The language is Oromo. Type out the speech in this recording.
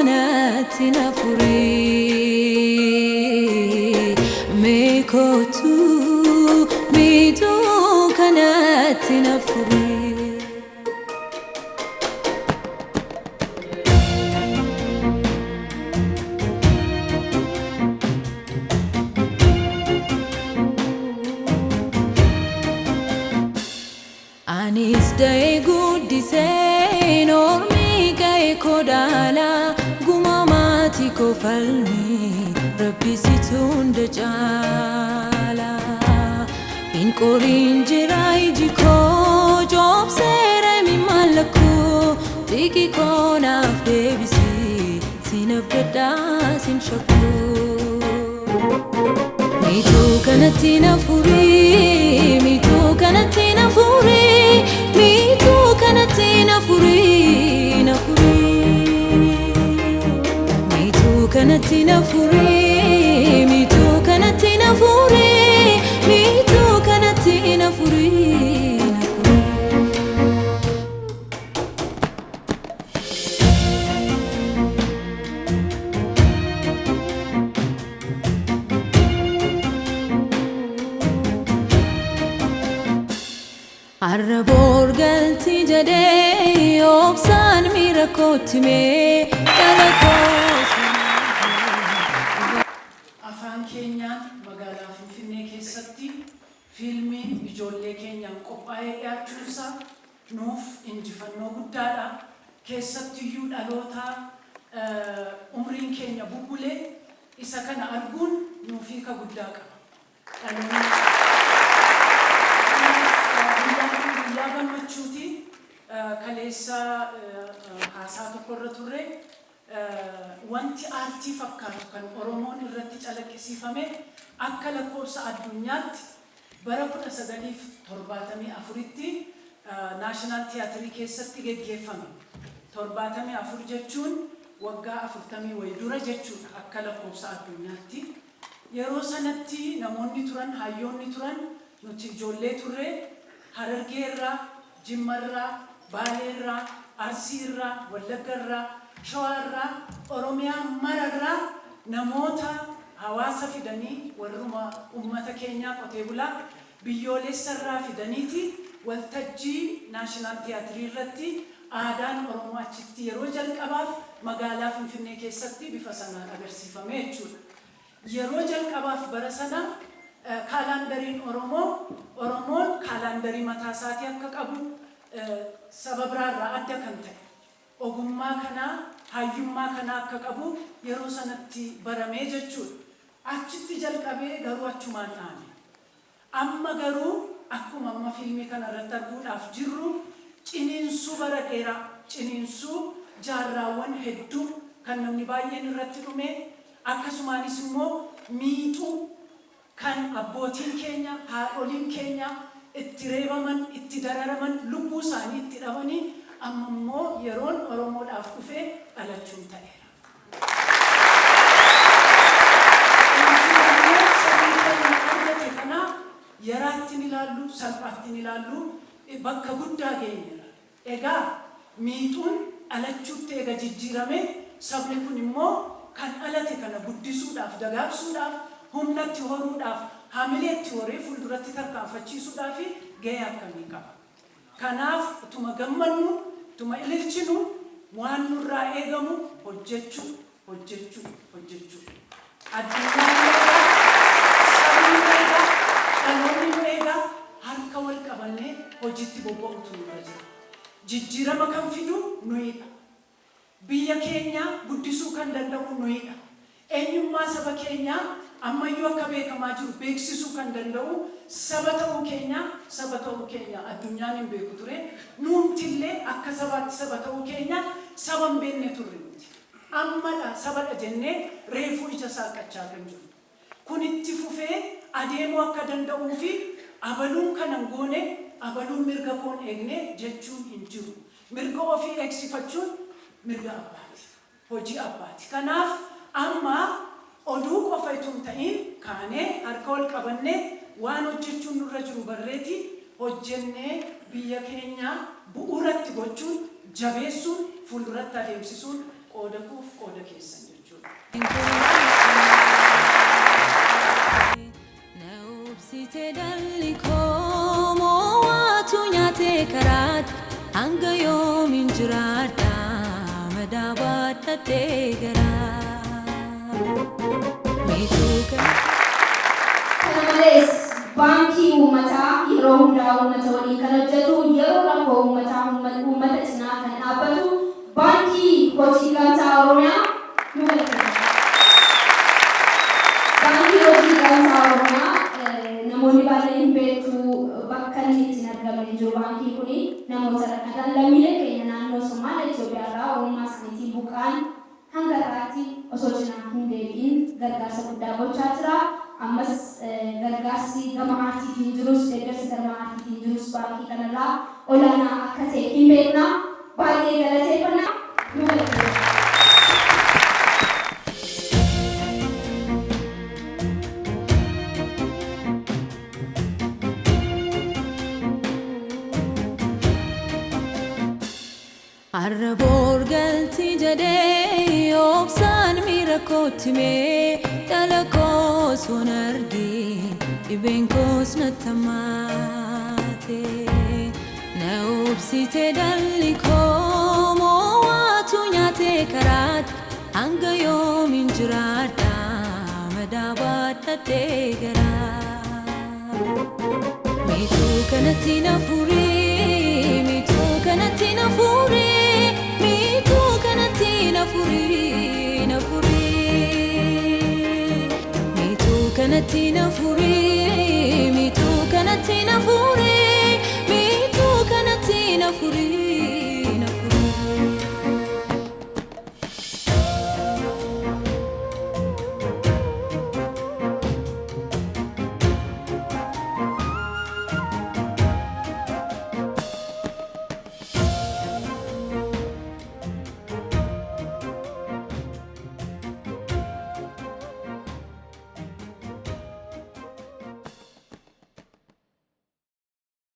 kanatti nafuri mekotu mitu kanatti nafuri Anis day guddisee normi ka'e kodala gumamati ko falmi rabbisitu hunda caala inqoriin jira iji koo joobseera mi mallaku tiki koo naaf deebisi sin abdadhaa sin shakku mitu kanatti nafuri mitu kanatti nafuri mitu kanatti nafuri nafuri mitu kanatti nafuri mitu kanatti nafuri mitu kanatti nafuri Arrabor galti jade obsan mirakotime Afaan keenyaan magaalaa Finfinnee keessatti fiilmiin ijoollee keenyaan qophaa'ee dhiyaachuunsaa nuuf injifannoo guddaadha. Keessattiyyuu dhaloota umriin keenya bubbulee isa kana arguun nuuf hiika guddaa qaba. Gammachuuti kaleessa haasaa tokko irra turre wanti aartii fakkaatu kan Oromoon irratti calaqqisiifame akka lakkoofsa addunyaatti bara 1974tti Naashinaal Tiyaatirii keessatti geggeeffame. 74 jechuun waggaa 40 wayi dura jechuudha akka lakkoofsa addunyaatti. Yeroo sanatti namoonni turan, hayyoonni turan, nuti ijoollee turre Harargee irraa, Jimma irraa, Baalee irraa, Arsii irraa, Wallagga irraa, Shawaa irraa, Oromiyaa mara irraa namoota hawaasa fidanii warruma uummata keenyaa qotee bulaa biyyoolessa irraa fidaniiti waltajjii Naashinaal Tiyaatirii irratti aadaan Oromoo achitti yeroo jalqabaaf magaalaa Finfinnee keessatti bifa sanaan agarsiifame jechuudha. Yeroo jalqabaaf bara sana kaalandariin Oromoon kaalandarii mataa isaatii akka qabu saba biraarraa adda kan ta'e ogummaa kanaa hayyummaa kanaa akka qabu yeroo sanatti baramee jechuudha. Achitti jalqabee garuu achumaan dhaame. Amma garuu akkuma amma fiilmii kana irratti arguudhaaf jirru ciniinsuu bara dheeraa ciniinsuu jaarraawwan hedduu kan namni baay'een irratti dhume akkasumaanis immoo miixuu kan abbootiin keenya haadholiin keenya itti reebaman itti dararaman lubbuu isaanii itti dhabanii amma immoo yeroon Oromoodhaaf dhufee dhalachuun ta'eera. Yaraatti ni ilaallu, salphaatti ni ilaallu, bakka guddaa geenyeera. Egaa miixuun dhalachuutti eega jijjiirame sabni kun immoo kan dhalate kana guddisuudhaaf dagaagsuudhaaf humnatti horuudhaaf hamileetti horee fuulduratti tarkaanfachiisuudhaaf gahee akkamii qaba. Kanaaf utuma gammannu, utuma ililchinu waan nurraa eegamu hojjechuu. Addunyaa dhaloonni nu eegaa harka wal qabannee hojiitti bobba'utu nurra jira. Jijjiirama kan fidu nuyidha. Biyya keenya guddisuu kan danda'u nuyidha. Eenyummaa saba keenyaa ammayyuu akka beekamaa jiru beeksisuu kan danda'u saba ta'uu keenya addunyaan hin beeku ture. Nuumtillee akka sabaatti saba ta'uu keenya saba hin beekne turre nuti. Ammadha sabadha jennee reefuu ija saaqachaa kan jiru. Kun itti fufee adeemuu akka danda'uu fi abaluun kanan goone abaluun mirga koon eegne jechuun hin jiru. Mirga ofii eegsifachuun mirga abbaati. Hojii abbaati. Kanaaf amma oduu qofa itoo hin ta'in kaanee harka wal qabannee waan hojjechuun nurra jiru barreeti hojjennee biyya keenya bu'uuratti gochuun jabeessuun fuulduratti adeemsisuun qooda kuuf qooda keessan jechuudha. Naubsite dalli komo watu nyate karat hanga yoomin jiraadha madaabadha deegara. Kanamalees baankii uummataa yeroo hundaa uummata waliin kan hojjetu yeroo rakkoo uummataa uummata cinaa kan dhaabbatu baankii hojii gamtaa Oromiyaa nu galateera. Baankii hojii gamtaa Oromiyaa namoonni baay'een hin beektu bakka inni ittiin argamee jiru baankii kuni namoota rakkatan lammiilee keenya naannoo Somaaliyaa Itoophiyaa irraa Oromummaa isaaniitiin buqqa'an hanga irraatti osoo cinaa hin deebiin gargaarsa guddaa gochaa jira. Ammas gargaarsi gama aartiitiin jirus deeggarsi gama aartiitiin jirus baankii kanarraa olaanaa akka ta'e hin beekna. Baay'ee galateeffannaa nu galateeffannaa. Arraboor galti jedhee obsaan miira kootimee dhala koos waan argee dhibeen koos nattamaate. Na obsite dalli koomoo waatu nyaatee karaat hanga yoomin jiraadha madaabadha deegara. Miituu kanatti na furii miituu kanatti na furii. Kanatti na furii